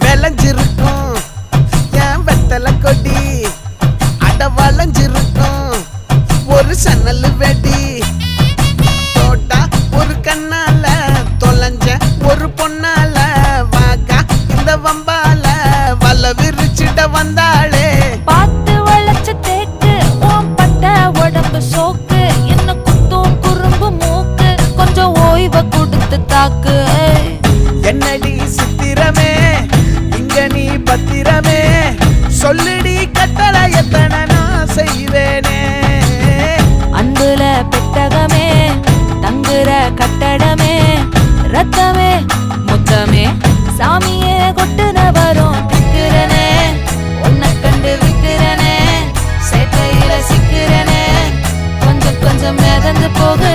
விளைஞ்சிருக்கும் என் வெத்தலை கொடி அட வளைஞ்சிருக்கும் ஒரு சன்னல் வெடி தோட்டா ஒரு கண்ணால தொலைஞ்ச ஒரு பொண்ணால வாக்கா இந்த வம்பால வல விரிச்சிட வந்தாளே பார்த்து வளைச்ச தேக்கு ஓம் பட்ட உடம்பு சோக்கு என்ன குத்தும் குறும்பு மூக்கு கொஞ்சம் ஓய்வை கொடுத்து தாக்கு என்னடி சித்திரமே இங்க நீ பத்திரமே சொல்லுடி கட்டளை எத்தனை நான் செய்வேனே அன்புல பெட்டகமே தங்குற கட்டடமே ரத்தமே முத்தமே சாமியே கொட்டுன வரும் திக்கிறனே உன்னை கண்டு விக்கிறனே சேட்டையில சிக்கிறனே கொஞ்சம் கொஞ்சம் மிதந்து போக